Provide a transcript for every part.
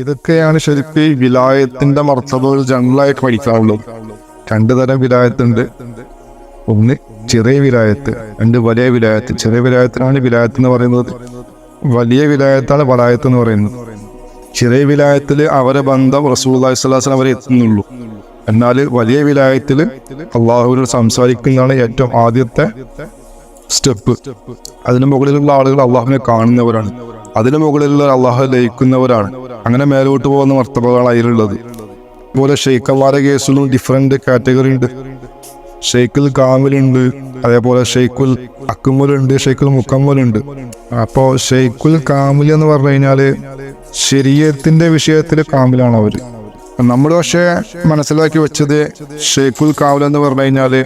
ഇതൊക്കെയാണ് ശരിക്കും ഈ വിലായത്തിന്റെ മർത്തബകൾ ജനറലായിട്ട് പഠിക്കാറുള്ളത്. രണ്ടു തരം വിലായത്തുണ്ട്. ഒന്ന് ചെറിയ വിലായത്ത്, രണ്ട് വലിയ വിലായത്ത്. ചെറിയ വിലായത്തിനാണ് വിലായത്ത് എന്ന് പറയുന്നത്, വലിയ വിലായത്താണ് വലായത്ത് എന്ന് പറയുന്നത്. ചെറിയ വിലായത്തിൽ അവരെ ബന്ധം റസൂലുള്ളാഹി സ്വല്ലല്ലാഹു അലൈഹി വസല്ലം വരെ എത്തുന്നുള്ളൂ. എന്നാൽ വലിയ വിലായത്തിൽ അള്ളാഹുവിനോട് സംസാരിക്കുന്നതാണ് ഏറ്റവും ആദ്യത്തെ സ്റ്റെപ്പ്. അതിന് മുകളിലുള്ള ആളുകൾ അള്ളാഹുവിനെ കാണുന്നവരാണ്, അതിന് മുകളിലുള്ള അള്ളാഹു ലയിക്കുന്നവരാണ്. അങ്ങനെ മേലോട്ട് പോകുന്ന മർത്തബകളാണ് അതിലുള്ളത്. അതുപോലെ ഷെയ്ഖന്മാരുടെ കേസിലും ഡിഫറെന്റ് കാറ്റഗറി ഉണ്ട്. ഷെയ്ഖുൽ കാമിലുണ്ട്, അതേപോലെ ഷെയ്ഖുൽ അക്മലുണ്ട്, ഷെയ്ഖുൽ മുക്കമ്മലുണ്ട്. അപ്പോൾ ഷെയ്ഖുൽ കാമിൽ എന്ന് പറഞ്ഞു കഴിഞ്ഞാല് ശരീഅത്തിന്റെ വിഷയത്തിൽ കാമിലാണ് അവര്. നമ്മൾ പക്ഷേ മനസ്സിലാക്കി വെച്ചത് ഷെയ്ഖുൽ കാമിൽ എന്ന് പറഞ്ഞു കഴിഞ്ഞാല്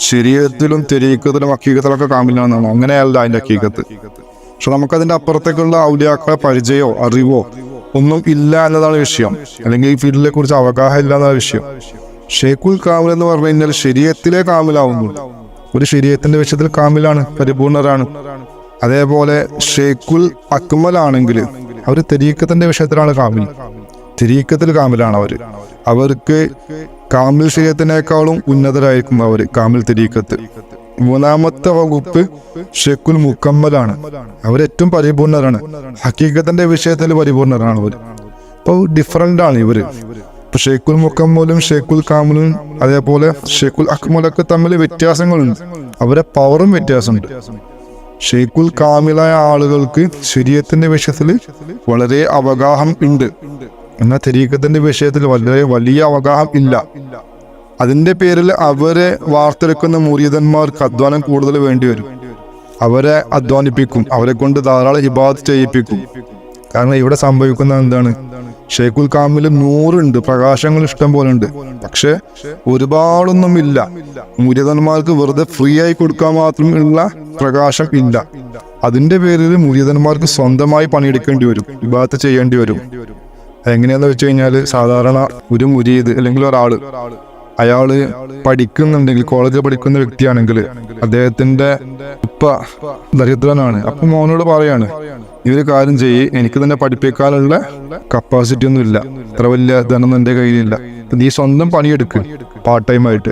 ശരീഅത്തിലും തെരീഖത്തിലും ഹഖീഖത്തിലൊക്കെ കാമിലാണെന്നാണ്. അങ്ങനെയല്ല അതിന്റെ ഹഖീഖത്ത്. പക്ഷെ നമുക്കതിന്റെ അപ്പുറത്തേക്കുള്ള ഔലിയാക്കളെ പരിചയമോ അറിവോ ഒന്നും ഇല്ല എന്നതാണ് വിഷയം, അല്ലെങ്കിൽ ഈ ഫീൽഡിനെ കുറിച്ച് അവഗാഹം ഇല്ല എന്നതാണ് വിഷയം. ഷെയ്ഖുൽ കാമിൽ എന്ന് പറഞ്ഞു കഴിഞ്ഞാൽ ശരീഅത്തിലെ കാമിലാവുന്നുണ്ട്. ഒരു ശരീഅത്തിന്റെ വിഷയത്തിൽ കാമിലാണ്, പരിപൂർണരാണ്. അതേപോലെ ഷെയ്ഖുൽ അക്മലാണെങ്കിൽ അവർ തെരീഖത്തിന്റെ വിഷയത്തിലാണ് കാമിൽ, തെരീഖത്തിൽ കാമിലാണ് അവര്. അവർക്ക് കാമിൽ ശരീഅത്തിനേക്കാളും ഉന്നതരായിരിക്കും അവർ കാമിൽ തെരീഖത്ത്. മൂന്നാമത്തെ വകുപ്പ് ഷെയ്ഖുൽ മുക്കമ്മലാണ്, അവരേറ്റവും പരിപൂർണരാണ്, ഹഖീഖത്തിന്റെ വിഷയത്തിൽ പരിപൂർണരാണ് അവർ. അപ്പോൾ ഡിഫറൻ്റ് ആണ് ഇവര്. ഇപ്പൊ ഷെയ്ഖുൽ മുക്കമ്മലും ഷെയ്ഖുൽ കാമിലും അതേപോലെ ഷെയ്ഖുൽ അക്മലൊക്കെ തമ്മിൽ വ്യത്യാസങ്ങളുണ്ട്, അവരെ പവറും വ്യത്യാസമുണ്ട്. ഷെയ്ഖുൽ കാമിലായ ആളുകൾക്ക് ശരീഅത്തിന്റെ വിഷയത്തിൽ വളരെ അവഗാഹം ഉണ്ട്, എന്നാൽ തെരീഖത്തിന്റെ വിഷയത്തിൽ വളരെ വലിയ അവഗാഹം ഇല്ല. അതിന്റെ പേരിൽ അവരെ വാർത്തെടുക്കുന്ന മുരീദന്മാർക്ക് അധ്വാനം കൂടുതൽ വേണ്ടി വരും. അവരെ അധ്വാനിപ്പിക്കും, അവരെ കൊണ്ട് ധാരാളം ഇബാദത്ത് ചെയ്യിപ്പിക്കും. കാരണം ഇവിടെ സംഭവിക്കുന്ന എന്താണ്, ഷെയ്ഖുൽ കാമിൽ 100 പ്രകാശങ്ങൾ ഇഷ്ടം പോലെ ഉണ്ട്, പക്ഷെ ഒരുപാടൊന്നും ഇല്ല. മുരീദന്മാർക്ക് വെറുതെ ഫ്രീ ആയി കൊടുക്കാൻ മാത്രമുള്ള പ്രകാശം ഇല്ല. അതിന്റെ പേരിൽ മുരീദന്മാർക്ക് സ്വന്തമായി പണിയെടുക്കേണ്ടി വരും, ഇബാദത്ത് ചെയ്യേണ്ടി വരും. എങ്ങനെയാന്ന് വെച്ച് കഴിഞ്ഞാൽ സാധാരണ ഒരു മുരീദ് അല്ലെങ്കിൽ ഒരാള് അയാള് പഠിക്കുന്നുണ്ടെങ്കിൽ, കോളേജിൽ പഠിക്കുന്ന വ്യക്തിയാണെങ്കിൽ അദ്ദേഹത്തിന്റെ ഉപ്പ ദരിദ്രനാണ്. അപ്പൊ മോനോട് പറയാണ്, ഈ ഒരു കാര്യം ചെയ്യ്, എനിക്ക് തന്നെ പഠിപ്പിക്കാനുള്ള കപ്പാസിറ്റി ഒന്നും ഇല്ല, അത്ര വലിയ ധനം എന്റെ കയ്യിലില്ല, നീ സ്വന്തം പണിയെടുക്ക് പാർട്ട് ടൈം ആയിട്ട്,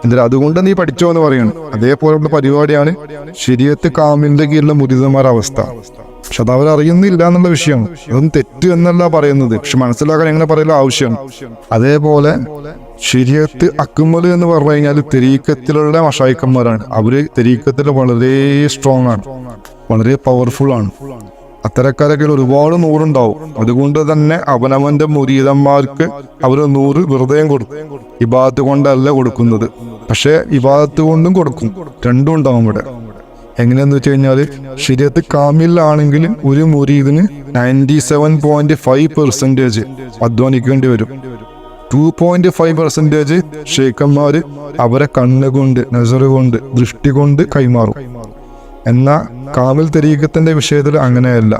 എന്തായാലും അതുകൊണ്ട് നീ പഠിച്ചോ എന്ന് പറയാണ്. അതേപോലുള്ള പരിപാടിയാണ് ശരീഅത്ത് കാമിലിന്റെ കീഴിലുള്ള മുരീദന്മാരുടെ അവസ്ഥ. പക്ഷെ അത് അവരറിയുന്നില്ല എന്നുള്ള വിഷയമാണ്. അതൊന്നും തെറ്റ് എന്നല്ല പറയുന്നത്, പക്ഷെ മനസ്സിലാക്കാൻ എങ്ങനെ പറയുന്ന ആവശ്യമാണ്. അതേപോലെ ശരീഅത്ത് അക്മൽ എന്ന് പറഞ്ഞു കഴിഞ്ഞാൽ തെരീഖത്തിലുള്ള മശായിഖന്മാരാണ്. അവര് തെരീഖത്തിൽ വളരെ സ്ട്രോങ് ആണ്, വളരെ പവർഫുൾ ആണ്. അത്തരക്കാരൊക്കെ ഒരുപാട് 100 ഉണ്ടാവും. അതുകൊണ്ട് തന്നെ അവനവന്റെ മുരീദന്മാർക്ക് അവര് 100 വെറുതെ കൊടുക്കും, ഇബാദത്ത് കൊണ്ടല്ല കൊടുക്കുന്നത്. പക്ഷെ ഇബാദത്ത് കൊണ്ടും കൊടുക്കും, രണ്ടും ഉണ്ടാവും ഇവിടെ. എങ്ങനെയാന്ന് വെച്ച് കഴിഞ്ഞാൽ ശരീഅത്ത് കാമിലാണെങ്കിൽ ഒരു മുരീദിന് 97.5% അധ്വാനിക്കേണ്ടി വരും. 2.5% ഷെയ്ഖന്മാര് അവരെ കണ്ണുകൊണ്ട്, നസറ് കൊണ്ട്, ദൃഷ്ടി കൊണ്ട് കൈമാറും. എന്നാൽ കാമിൽ തെരീഖത്തിന്റെ വിഷയത്തിൽ അങ്ങനെയല്ല.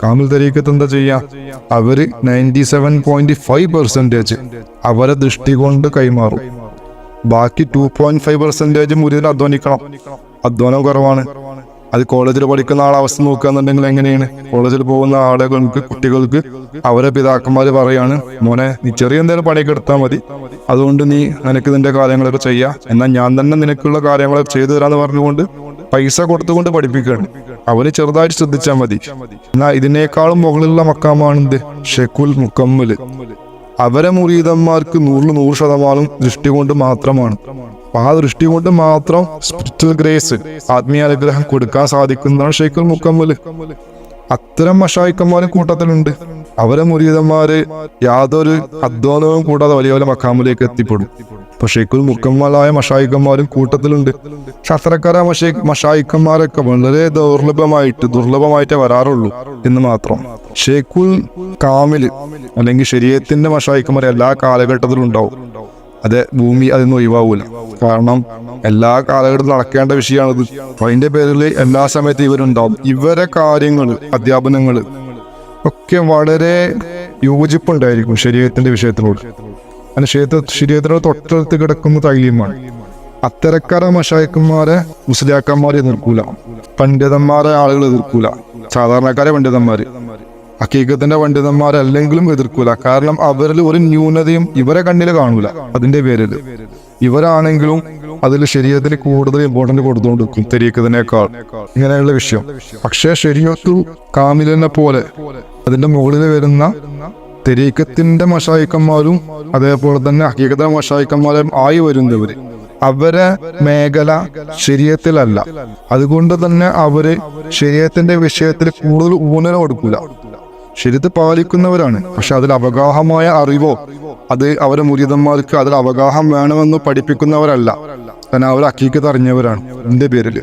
കാമിൽ തെരീഖത്ത് എന്താ ചെയ്യാ, അവര് 97.5% അവരെ ദൃഷ്ടി കൊണ്ട് കൈമാറും. ബാക്കി 2.5% മുരീദിന് അധ്വാനിക്കണം. അധ്വാനം കുറവാണ്. അത് കോളേജിൽ പഠിക്കുന്ന ആളെ അവസ്ഥ നോക്കുകയെന്നുണ്ടെങ്കിൽ എങ്ങനെയാണ്, കോളേജിൽ പോകുന്ന ആളുകൾക്ക്, കുട്ടികൾക്ക് അവരെ പിതാക്കന്മാര് പറയാണ്, മോനെ നീ ചെറിയ എന്തെങ്കിലും പണിയൊക്കെ എടുത്താൽ മതി, അതുകൊണ്ട് നീ നിനക്ക് നിന്റെ കാര്യങ്ങളൊക്കെ ചെയ്യാം, എന്നാൽ ഞാൻ തന്നെ നിനക്കുള്ള കാര്യങ്ങളൊക്കെ ചെയ്തു തരാന്ന് പറഞ്ഞുകൊണ്ട് പൈസ കൊടുത്തുകൊണ്ട് പഠിപ്പിക്കുകയാണ്. അവന് ചെറുതായിട്ട് ശ്രദ്ധിച്ചാൽ മതി. എന്നാൽ ഇതിനേക്കാളും മുകളിലുള്ള മക്കാമാണെന്ത്, ഷെയ്ഖുൽ മുക്കമ്മല്. അവരെ മുരീദന്മാർക്ക് 100% ദൃഷ്ടി കൊണ്ട് മാത്രമാണ്. ആ ദൃഷ്ടി കൊണ്ട് മാത്രം സ്പിരിച്വൽ ഗ്രേസ്, ആത്മീയ അനുഗ്രഹം കൊടുക്കാൻ സാധിക്കുന്നതാണ് ഷെയ്ഖുൽ മുക്കമ്മല്. അത്തരം മശായിഖന്മാരും കൂട്ടത്തിലുണ്ട്. അവരെ മുരീദന്മാര് യാതൊരു അധ്വാനവും കൂടാതെ വലിയ വലിയ മക്കാമിലേക്ക് എത്തിപ്പെടും. ഇപ്പൊ ഷെയ്ഖുൽ മുക്കമ്മലായ മശായിഖന്മാരും കൂട്ടത്തിലുണ്ട്. പക്ഷെ അത്തരക്കാരായ മശായിഖന്മാരൊക്കെ വളരെ ദുർലഭമായിട്ടേ വരാറുള്ളൂ എന്ന് മാത്രം. ഷെയ്ഖുൽ കാമില് അല്ലെങ്കിൽ ശരീഅത്തിന്റെ മശായിഖന്മാർ എല്ലാ കാലഘട്ടത്തിലും ഉണ്ടാവും. അതെ, ഭൂമി അതൊന്നും ഒഴിവാവൂല. കാരണം എല്ലാ കാലഘട്ടത്തിലും നടക്കേണ്ട വിഷയമാണിത്. അപ്പൊ അതിന്റെ പേരിൽ എല്ലാ സമയത്തും ഇവരുണ്ടാവും. ഇവരെ കാര്യങ്ങള്, അധ്യാപനങ്ങള് ഒക്കെ വളരെ യോജിപ്പുണ്ടായിരിക്കും ശരീഅത്തിന്റെ വിഷയത്തിനോട്. അങ്ങനെ ശരീഅത്തിനോട് തൊട്ടടുത്ത് കിടക്കുന്ന തൈലീമാണ്. അത്തരക്കാര മശായിഖന്മാരെ മുസ്ലിയാക്കന്മാരെ എതിർക്കൂല, പണ്ഡിതന്മാരെ ആളുകൾ എതിർക്കൂല, സാധാരണക്കാരെ പണ്ഡിതന്മാര്. ഹക്കീക്കത്തിന്റെ പണ്ഡിതന്മാരല്ലെങ്കിലും എതിർക്കൂല. കാരണം അവരിൽ ഒരു ന്യൂനതയും ഇവരെ കണ്ണിൽ കാണൂല. അതിന്റെ പേരിൽ ഇവരാണെങ്കിലും അതിൽ ശരീരത്തിന് കൂടുതൽ ഇമ്പോർട്ടന്റ് കൊടുത്തുകൊണ്ടിരിക്കും തരീക്കത്തിനേക്കാൾ, ഇങ്ങനെയുള്ള വിഷയം. പക്ഷേ ശരീഅത്തുൽ കാമിലിനെ പോലെ അതിന്റെ മുകളിൽ വരുന്ന തരീക്കത്തിന്റെ മശായിക്കന്മാരും അതേപോലെ തന്നെ ഹക്കീക്കത്തിന്റെ മശായിക്കന്മാരും ആയി വരുന്നവര്, അവരെ മേഖല ശരീഅത്തിലല്ല. അതുകൊണ്ട് തന്നെ അവര് ശരീഅത്തിന്റെ വിഷയത്തിൽ കൂടുതൽ ഊന്നൽ കൊടുക്കൂല. ശരീഅത്ത് പാലിക്കുന്നവരാണ്, പക്ഷെ അതിൽ അവഗാഹമായ അറിവോ അത് അവരെ മുരീദന്മാർക്ക് അതിൽ അവഗാഹം വേണമെന്ന് പഠിപ്പിക്കുന്നവരല്ല. കാരണം അവർ ഹക്കീക്കത്ത് അറിഞ്ഞവരാണ്. എന്റെ പേരില്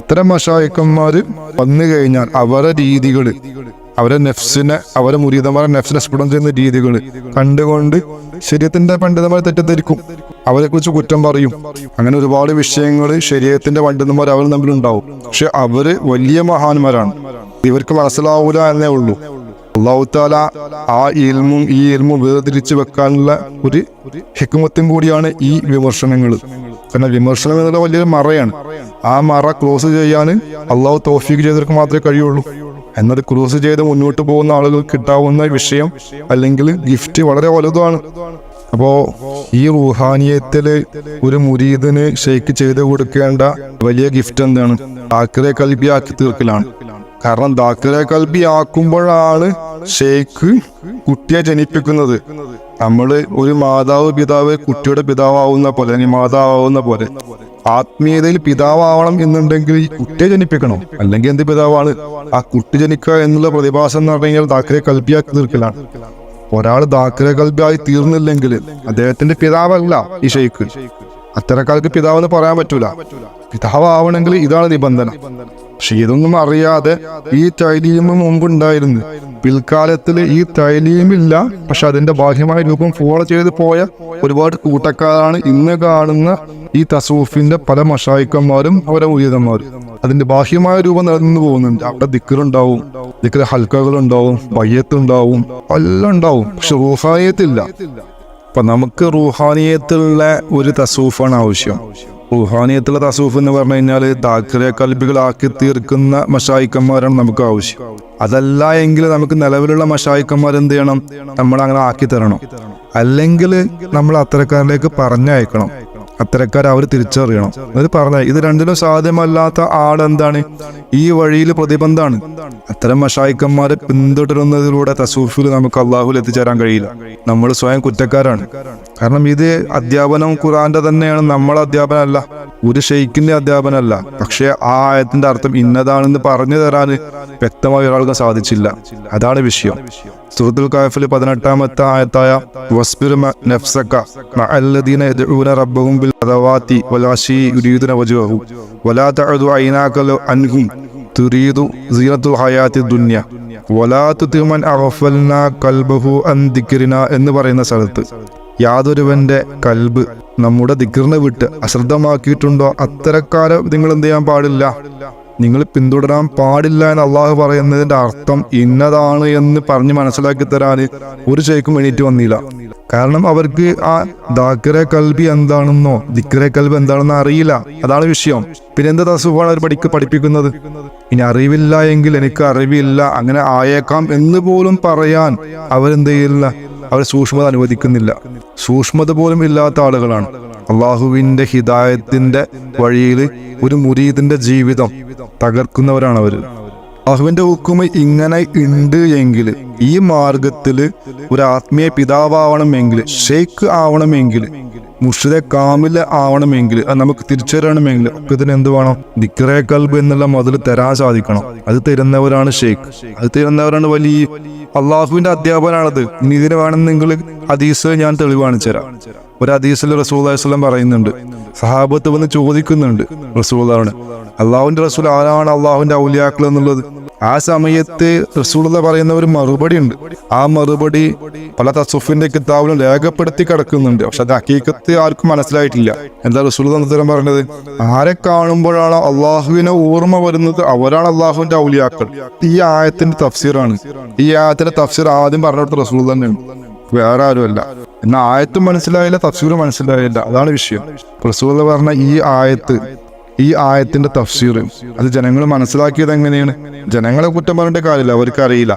അത്തരം മശായിക്കന്മാര് വന്നു കഴിഞ്ഞാൽ അവരെ രീതികള്, അവരെ നെഫ്സിനെ, അവരെ മുരീദന്മാരെ നെഫ്സിനെ സ്ഫുടം ചെയ്യുന്ന രീതികൾ കണ്ടുകൊണ്ട് ശരീഅത്തിന്റെ പണ്ഡിതന്മാരെ തെറ്റിദ്ധരിക്കും, അവരെ കുറിച്ച് കുറ്റം പറയും. അങ്ങനെ ഒരുപാട് വിഷയങ്ങൾ ശരീഅത്തിന്റെ പണ്ഡിതന്മാർ അവർ തമ്മിലുണ്ടാവും. പക്ഷെ അവര് വലിയ മഹാന്മാരാണ്, ഇവർക്ക് മനസ്സിലാവൂല എന്നേ ഉള്ളൂ. അല്ലാഹു തആല ആ ഇൽമും ഈ ഇൽമും വേർതിരിച്ച് വെക്കാനുള്ള ഒരു ഹിക്മത്തും കൂടിയാണ് ഈ വിമർശനങ്ങൾ. കാരണം വിമർശനം എന്നുള്ള വലിയൊരു മറയാണ്. ആ മറ ക്ലോസ് ചെയ്യാൻ അള്ളാഹു തൗഫീഖ് ചെയ്തവർക്ക് മാത്രമേ കഴിയുള്ളൂ. എന്നത് ക്രൂസ് ചെയ്ത് മുന്നോട്ട് പോകുന്ന ആളുകൾക്ക് കിട്ടാവുന്ന വിഷയം അല്ലെങ്കിൽ ഗിഫ്റ്റ് വളരെ വലുതാണ്. അപ്പോ ഈ റൂഹാനിയത്തില് ഒരു മുരീദിന് ഷെയ്ഖ് ചെയ്ത് കൊടുക്കേണ്ട വലിയ ഗിഫ്റ്റ് എന്താണ്? ദാക്കിറെ കൽബി ആക്കി തീർക്കലാണ്. കാരണം ദാക്കിറെ കൽബി ആക്കുമ്പോഴാണ് ഷെയ്ഖ് കുട്ടിയെ ജനിപ്പിക്കുന്നത്. നമ്മള് ഒരു മാതാവ് പിതാവ് കുട്ടിയുടെ പിതാവാവുന്ന പോലെ, അല്ലെങ്കിൽ മാതാവുന്ന പോലെ ആത്മീയതയിൽ പിതാവാവണം എന്നുണ്ടെങ്കിൽ ഈ കുട്ടിയെ ജനിപ്പിക്കണം. അല്ലെങ്കിൽ എന്ത് പിതാവാണ്? ആ കുട്ടി ജനിക്കുക എന്നുള്ള പ്രതിഭാസം എന്ന് പറഞ്ഞു കഴിഞ്ഞാൽ ദാക്കിറെ കൽബിയാക്കി തീർക്കലാണ്. ഒരാൾ ദാക്കിറെ കൽബിയായി തീർന്നില്ലെങ്കിൽ അദ്ദേഹത്തിന്റെ പിതാവല്ല ഈ ഷെയ്ഖ്. അത്തരക്കാർക്ക് പിതാവെന്ന് പറയാൻ പറ്റൂല. പിതാവാവണമെങ്കിൽ ഇതാണ് നിബന്ധന. പക്ഷെ ഇതൊന്നും അറിയാതെ ഈ തൈലീം മുമ്പുണ്ടായിരുന്നു. പിൽക്കാലത്തിൽ ഈ തൈലീമില്ല, പക്ഷെ അതിന്റെ ബാഹ്യമായ രൂപം ഫോളോ ചെയ്ത് പോയ ഒരുപാട് കൂട്ടക്കാരാണ് ഇന്ന് കാണുന്ന ഈ തസൂഫിന്റെ പല മശായിക്കന്മാരും അവരെ മുരീദന്മാരും. അതിന്റെ ബാഹ്യമായ രൂപം നിലനിന്ന് പോകുന്നുണ്ട്. അവിടെ ദിക്റുണ്ടാവും, ദിക്ർ ഹൽക്കകളുണ്ടാവും, ബയ്യത്തുണ്ടാവും, എല്ലാം ഉണ്ടാവും. പക്ഷെ റൂഹാനിയത്തില്ല. അപ്പൊ നമുക്ക് റൂഹാനിയത്തുള്ള ഒരു തസൂഫാണ് ആവശ്യം. റൂഹാനിയത്തുള്ള തസൂഫ് എന്ന് പറഞ്ഞു കഴിഞ്ഞാൽ ദാക്കിറെ കൽബികളാക്കി തീർക്കുന്ന മശായിക്കന്മാരാണ് നമുക്ക് ആവശ്യം. അതല്ല എങ്കിൽ നമുക്ക് നിലവിലുള്ള മശായിക്കന്മാർ എന്ത് ചെയ്യണം? നമ്മൾ അങ്ങനെ ആക്കി തരണം. അല്ലെങ്കിൽ നമ്മൾ അത്തരക്കാരിലേക്ക് പറഞ്ഞയക്കണം. അത്തരക്കാർ അവർ തിരിച്ചറിയണം. അത് പറഞ്ഞ ഇത് രണ്ടിലും സാധ്യമല്ലാത്ത ആളെന്താണ്? ഈ വഴിയിൽ പ്രതിബന്ധമാണ്. അത്തരം മശായിക്കന്മാരെ പിന്തുടരുന്നതിലൂടെ തസൂഫിൽ നമുക്ക് അള്ളാഹുൽ എത്തിച്ചേരാൻ കഴിയില്ല. നമ്മൾ സ്വയം കുറ്റക്കാരാണ്. കാരണം ഇത് അധ്യാപനം ഖുർആന്റെ തന്നെയാണ്, നമ്മളെ അധ്യാപനമല്ല, ഒരു ഷെയ്ഖിന്റെ അധ്യാപനമല്ല. പക്ഷെ ആ ആയത്തിന്റെ അർത്ഥം ഇന്നതാണെന്ന് പറഞ്ഞു തരാൻ വ്യക്തമായി ഒരാൾക്ക് സാധിച്ചില്ല. അതാണ് വിഷയം. സൂറത്തുൽ കഹ്ഫിൽ 18-ാമത്തെ ആയത്തായ വസ്ബിർ നഫ്സക മഅല്ലദീന യദ്ഊന റബ്ബഹും ബിൽ ഗദവാതി വൽ അശീ യുരീദുന വജ്ഹഹു വലാ തഅദു ഐനാക അൻഹും തുരീദു സീനത്തുൽ ഹയാത്തി ദുനിയ വലാ തുതി മൻ അഗ്ഫൽനാ ഖൽബഹു അൻ ദിക്രിനാ എന്ന് പറയുന്ന സ്ഥലത്ത് യാതൊരുവന്റെ കൽബ് നമ്മുടെ ദിക്റിനെ വിട്ട് അശ്രദ്ധമാക്കിയിട്ടുണ്ടോ അത്തരക്കാരെ നിങ്ങൾ എന്ത് ചെയ്യാൻ പാടില്ല, നിങ്ങൾ പിന്തുടരാൻ പാടില്ല എന്ന് അള്ളാഹു പറയുന്നതിന്റെ അർത്ഥം ഇന്നതാണ് എന്ന് പറഞ്ഞ് മനസ്സിലാക്കി തരാൻ ഒരു ഷെയ്ഖും എണീറ്റ് വന്നില്ല. കാരണം അവർക്ക് ആ ദാക്കിറെ കൽബി എന്താണെന്നോ ദിക്റെ കൽബ് എന്താണെന്നോ അറിയില്ല. അതാണ് വിഷയം. പിന്നെ എന്ത് തസൂഫാണ് അവർ പഠിപ്പിക്കുന്നത്? ഇനി അറിവില്ല എങ്കിൽ എനിക്ക് അറിവില്ല, അങ്ങനെ ആയേക്കാം എന്ന് പോലും പറയാൻ അവരെന്ത് ചെയ്യില്ല, അവർ സൂക്ഷ്മത അനുവദിക്കുന്നില്ല. സൂക്ഷ്മത പോലും ഇല്ലാത്ത ആളുകളാണ്. അള്ളാഹുവിന്റെ ഹിദായത്തിന്റെ വഴിയിൽ ഒരു മുരീദിന്റെ ജീവിതം തകർക്കുന്നവരാണ് അവർ. അള്ളാഹുവിന്റെ ഹുക്കുമ് ഇങ്ങനെ ഉണ്ട് എങ്കിൽ, ഈ മാർഗത്തില് ഒരു ആത്മീയ പിതാവാവണമെങ്കിൽ, ഷെയ്ഖ് ആവണമെങ്കിൽ, മുർഷിദെ കാമില് ആവണമെങ്കിൽ, അത് നമുക്ക് തിരിച്ചറിയണമെങ്കിൽ ഒക്കെ ഇതിന് എന്ത് വേണം? ദിക്റെ കൽബ് എന്നുള്ള മുതൽ തരാൻ സാധിക്കണം. അത് തരുന്നവരാണ് ഷെയ്ഖ്. അത് തരുന്നവരാണ് വലിയ അള്ളാഹുവിന്റെ അധ്യാപനാണത്. ഇനി ഇതിന് വേണമെന്നെങ്കിൽ ഹദീസ് ഞാൻ തെളിവ് കാണിച്ചു തരാം. ഒരു ഹദീസിൽ റസൂലുള്ളാഹി സ്വല്ലല്ലാഹു അലൈഹി വസല്ലം പറയുന്നുണ്ട്, സഹാബത്ത് വന്ന് ചോദിക്കുന്നുണ്ട് റസൂലുള്ളാഹിനെ, അള്ളാഹുവിന്റെ റസൂൽ ആരാണ് അള്ളാഹുവിന്റെ ഔലിയാക്കൾ എന്നുള്ളത്. ആ സമയത്ത് റസൂലുള്ളാഹി പറയുന്ന ഒരു മറുപടി ഉണ്ട്. ആ മറുപടി പല തസൂഫിന്റെ കിതാബിലും രേഖപ്പെടുത്തി കിടക്കുന്നുണ്ട്. പക്ഷെ അത് ഹഖീഖത്ത് ആർക്കും മനസ്സിലായിട്ടില്ല. എന്താ റസൂലുള്ളാഹി ഉത്തരം പറഞ്ഞത്? ആരെ കാണുമ്പോഴാണ് അള്ളാഹുവിനെ ഓർമ്മ വരുന്നത് അവരാണ് അള്ളാഹുവിന്റെ ഔലിയാക്കൾ. ഈ ആയത്തിന്റെ തഫ്സീറാണ്. ഈ ആയത്തിന്റെ തഫ്സീർ ആദ്യം പറഞ്ഞിടത്ത് റസൂൽ തന്നെയാണ്, വേറെ ആരുമല്ല. എന്നാൽ ആയത്തും മനസ്സിലായില്ല, തഫ്സീറും മനസ്സിലായില്ല. അതാണ് വിഷയം. റസൂൽ പറഞ്ഞ ഈ ആയത്ത് ഈ ആയത്തിന്റെ തഫ്സീർ അത് ജനങ്ങൾ മനസ്സിലാക്കിയത് എങ്ങനെയാണ്? ജനങ്ങളെ കുറ്റം പറഞ്ഞിട്ട് കാര്യമില്ല, അവർക്ക് അറിയില്ല.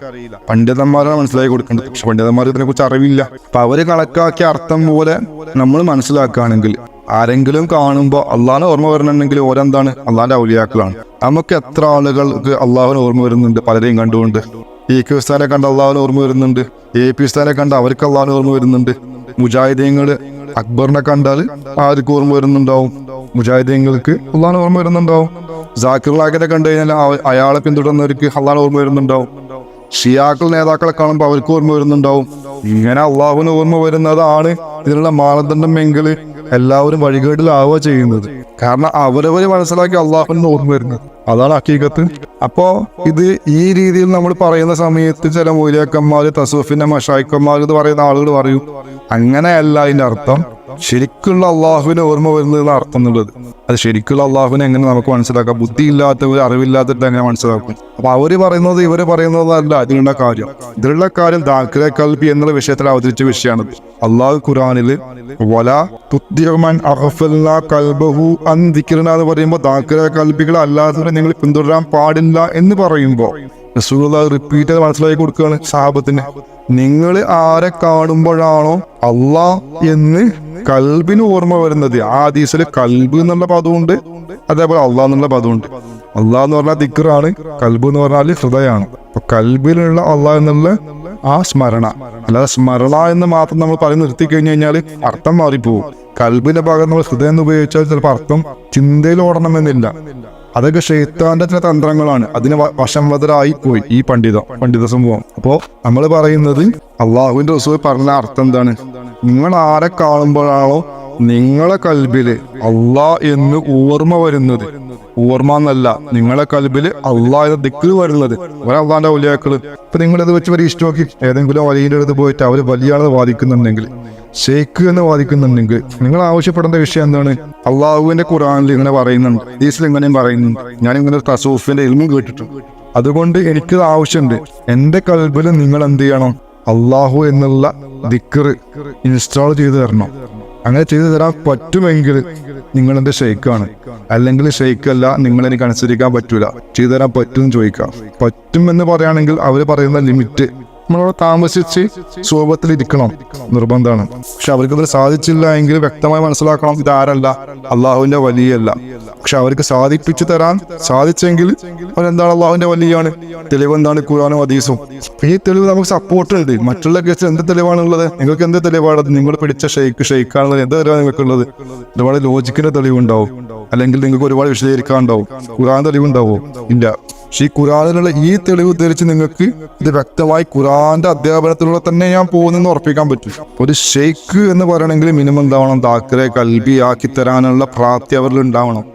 പണ്ഡിതന്മാരാണ് മനസ്സിലാക്കി കൊടുക്കേണ്ടത്. പക്ഷെ പണ്ഡിതന്മാർക്ക് ഇതിനെ കുറിച്ച് അറിവില്ല. അപ്പൊ അവര് കണക്കാക്കിയ അർത്ഥം പോലെ നമ്മൾ മനസ്സിലാക്കുകയാണെങ്കിൽ, ആരെങ്കിലും കാണുമ്പോൾ അള്ളാഹിനെ ഓർമ്മ വരണമെങ്കിൽ ഓരെന്താണ്? അള്ളാഹിന്റെ ഔലിയാക്കളാണ്. നമുക്ക് എത്ര ആളുകൾക്ക് അള്ളാഹുവിനെ ഓർമ്മ വരുന്നുണ്ട്? പലരെയും കണ്ടുകൊണ്ട് AK ഉസ്താദിനെ കണ്ട് അള്ളാഹുവിനെ ഓർമ്മ വരുന്നുണ്ട്. AP ഉസ്താദിനെ കണ്ട് അവർക്ക് അള്ളാഹിനെ ഓർമ്മ വരുന്നുണ്ട്. മുജാഹിദീങ്ങള് അക്ബറിനെ കണ്ടാൽ ആർക്ക് ഓർമ്മ വരുന്നുണ്ടാവും? മുജാഹിദീങ്ങൾക്ക് അള്ളാഹിനെ ഓർമ്മ വരുന്നുണ്ടാവും. സാക്കിറുള്ളാഹിനെ കണ്ടു കഴിഞ്ഞാൽ അയാളെ പിന്തുടർന്നവർക്ക് അള്ളാഹിനെ ഓർമ്മ വരുന്നുണ്ടാവും. ഷിയാക്കൾ നേതാക്കളെ കാണുമ്പോൾ അവർക്ക് ഓർമ്മ വരുന്നുണ്ടാവും. ഇങ്ങനെ അള്ളാഹുവിന് ഓർമ്മ വരുന്നതാണ് ഇതിനുള്ള മാനദണ്ഡം എങ്കിൽ എല്ലാവരും വഴികേടിലാവുക ചെയ്യുന്നത്. കാരണം അവരവര് മനസ്സിലാക്കി അള്ളാഹുവിന് ഓർമ്മ വരുന്നത്, അതാണ് ഹഖീഖത്ത്. അപ്പോ ഇത് ഈ രീതിയിൽ നമ്മൾ പറയുന്ന സമയത്ത് ചില മൗലിയാക്കന്മാര്, തസൂഫിന്റെ മശായിഖന്മാർ എന്ന് പറയുന്ന ആളുകൾ പറയും, അങ്ങനെയല്ല അതിന്റെ അർത്ഥം. ശരിക്കുള്ള അള്ളാഹുവിനെ ഓർമ്മ വരുന്നതിന് അർത്ഥം എന്നുള്ളത്. അത് ശരിക്കുള്ള അള്ളാഹുവിനെ എങ്ങനെ നമുക്ക് മനസ്സിലാക്കാം? ബുദ്ധിയില്ലാത്തവർ, അറിവില്ലാത്തവർ എങ്ങനെ മനസ്സിലാക്കും? അപ്പൊ അവര് പറയുന്നത് ഇവര് പറയുന്നതല്ല ഇതിലുള്ള കാര്യം. ഇതിലുള്ള കാര്യം ദാഖിലെ കൽബി എന്നുള്ള വിഷയത്തിൽ അവതരിച്ച വിഷയമാണ്. അള്ളാഹു ഖുർആനില് വലാ തുദ്ദിഉമൻ അഗ്ഫൽനാ ഖൽബഹു അൻ ദിക്റനാ എന്ന് പറയുമ്പോൾ ദാഖിലെ കൽബികൾ അല്ലാത്തവരെ നിങ്ങൾ പിന്തുടരാൻ പാടില്ല എന്ന് പറയുമ്പോൾ റസൂലുള്ളാഹി റിപ്പീറ്റ് ചെയ്ത് മനസ്സിലാക്കി കൊടുക്കുകയാണ് സഹാബത്തിന്. നിങ്ങൾ ആരെ കാണുമ്പോഴാണോ അള്ളാഹ് എന്ന് കൽബിന് ഓർമ്മ വരുന്നത്, ആ ഹദീസിൽ കൽബ് എന്നുള്ള പദമുണ്ട്, അതേപോലെ അള്ളാഹ് എന്നുള്ള പദമുണ്ട്. അള്ളാഹ് എന്ന് പറഞ്ഞാൽ ദിക്റാണ്, കൽബ് എന്ന് പറഞ്ഞാൽ ഹൃദയമാണ്. അപ്പൊ കൽബിലുള്ള അള്ളാഹ് എന്നുള്ള ആ സ്മരണ, അല്ലാതെ സ്മരണ എന്ന് മാത്രം നമ്മൾ പറഞ്ഞ് നിർത്തി കഴിഞ്ഞു കഴിഞ്ഞാൽ അർത്ഥം മാറിപ്പോവും. കൽബിന്റെ ഭാഗം നമ്മൾ ഹൃദയം എന്ന് ഉപയോഗിച്ചാൽ ചിലപ്പോൾ അർത്ഥം ചിന്തയിൽ ഓടണമെന്നില്ല. അതൊക്കെ ഷെയ്ത്താന്റെ ചില തന്ത്രങ്ങളാണ്. അതിന് വശംവദരായി പോയി ഈ പണ്ഡിത സമൂഹം. അപ്പോ നമ്മൾ പറയുന്നത് അള്ളാഹുവിന്റെ റസൂൽ പറഞ്ഞ അർത്ഥം എന്താണ്? നിങ്ങൾ ആരെ കാണുമ്പോഴാണോ നിങ്ങളെ കൽബില് അള്ളാഹ് എന്ന് ഓർമ്മ വരുന്നത്, ഓർമ്മ എന്നല്ല, നിങ്ങളെ കൽബില് അള്ളാഹ് എന്ന ദിക്ർ വരുന്നത്, ഒരള്ളാന്റെ ഔലിയാക്കള്. ഇപ്പൊ നിങ്ങളിത് വെച്ച് പരീക്ഷിച്ച് നോക്കി, ഏതെങ്കിലും വലിയുടെ അടുത്ത് പോയിട്ട് അവര് വലിയാണെന്ന് വാദിക്കുന്നുണ്ടെങ്കിൽ, ഷെയ്ഖ് എന്ന് വാദിക്കുന്നുണ്ടെങ്കിൽ, നിങ്ങൾ ആവശ്യപ്പെടേണ്ട വിഷയം എന്താണ്? അള്ളാഹുവിന്റെ ഖുർആനിൽ ഇങ്ങനെ പറയുന്നുണ്ട്, ഹദീസിൽ ഇങ്ങനെയും പറയുന്നുണ്ട്, ഞാനിങ്ങനെ ഒരു തസൂഫിന്റെ ഇൽമും കേട്ടിട്ടുണ്ട്, അതുകൊണ്ട് എനിക്കിത് ആവശ്യമുണ്ട്. എന്റെ കൽബിൽ നിങ്ങൾ എന്ത് ചെയ്യണം? അള്ളാഹു എന്നുള്ള ദിക്ർ ഇൻസ്റ്റാൾ ചെയ്ത് തരണം. അങ്ങനെ ചെയ്തു തരാൻ പറ്റുമെങ്കിൽ നിങ്ങൾ എന്റെ ഷെയ്ഖാണ്, അല്ലെങ്കിൽ ഷെയ്ഖല്ല, നിങ്ങൾ എനിക്ക് അനുസരിക്കാൻ പറ്റൂല, ചെയ്തു തരാൻ പറ്റും ചോദിക്കാം. പറ്റും എന്ന് പറയുകയാണെങ്കിൽ അവര് പറയുന്ന ലിമിറ്റ് നമ്മളവിടെ താമസിച്ച് സ്വഭാവത്തിൽ ഇരിക്കണം നിർബന്ധമാണ്. പക്ഷെ അവർക്കത് സാധിച്ചില്ല എങ്കിൽ വ്യക്തമായി മനസ്സിലാക്കണം, ഇതാരല്ല, അള്ളാഹുവിന്റെ വലിയല്ല. പക്ഷെ അവർക്ക് സാധിപ്പിച്ചു തരാൻ സാധിച്ചെങ്കിൽ അവരെന്താണ്? അള്ളാഹുവിന്റെ വലിയാണ്. തെളിവ് എന്താണ്? ഖുർആനും ഹദീസും. ഈ തെളിവ് നമുക്ക് സപ്പോർട്ട് ഉണ്ട്. മറ്റുള്ള കേസിൽ എന്ത് തെളിവാണുള്ളത്? നിങ്ങൾക്ക് എന്ത് തെളിവാണത്? നിങ്ങൾ പിടിച്ച ഷെയ്ഖാണുള്ളത്, എന്ത് തെളിവാണ് നിങ്ങൾക്കുള്ളത്? ഒരുപാട് ലോജിക്കിന്റെ തെളിവുണ്ടാവും, അല്ലെങ്കിൽ നിങ്ങൾക്ക് ഒരുപാട് വിശദീകരിക്കാനുണ്ടാവും. ഖുർആൻ തെളിവുണ്ടാവോ? ഇല്ല. പക്ഷെ ഈ ഖുർആനിലുള്ള ഈ തെളിവ് ധരിച്ച് നിങ്ങൾക്ക് ഇത് വ്യക്തമായി ഖുർആന്റെ അധ്യാപനത്തിലൂടെ തന്നെ ഞാൻ പോകുന്നെന്ന് ഉറപ്പിക്കാൻ പറ്റും. ഒരു ഷെയ്ഖ് എന്ന് പറയണമെങ്കിൽ മിനിമം എന്താവണം? ദാഖിലെ കൽബി ആക്കി തരാനുള്ള പ്രാപ്തി അവരിൽ ഉണ്ടാവണം.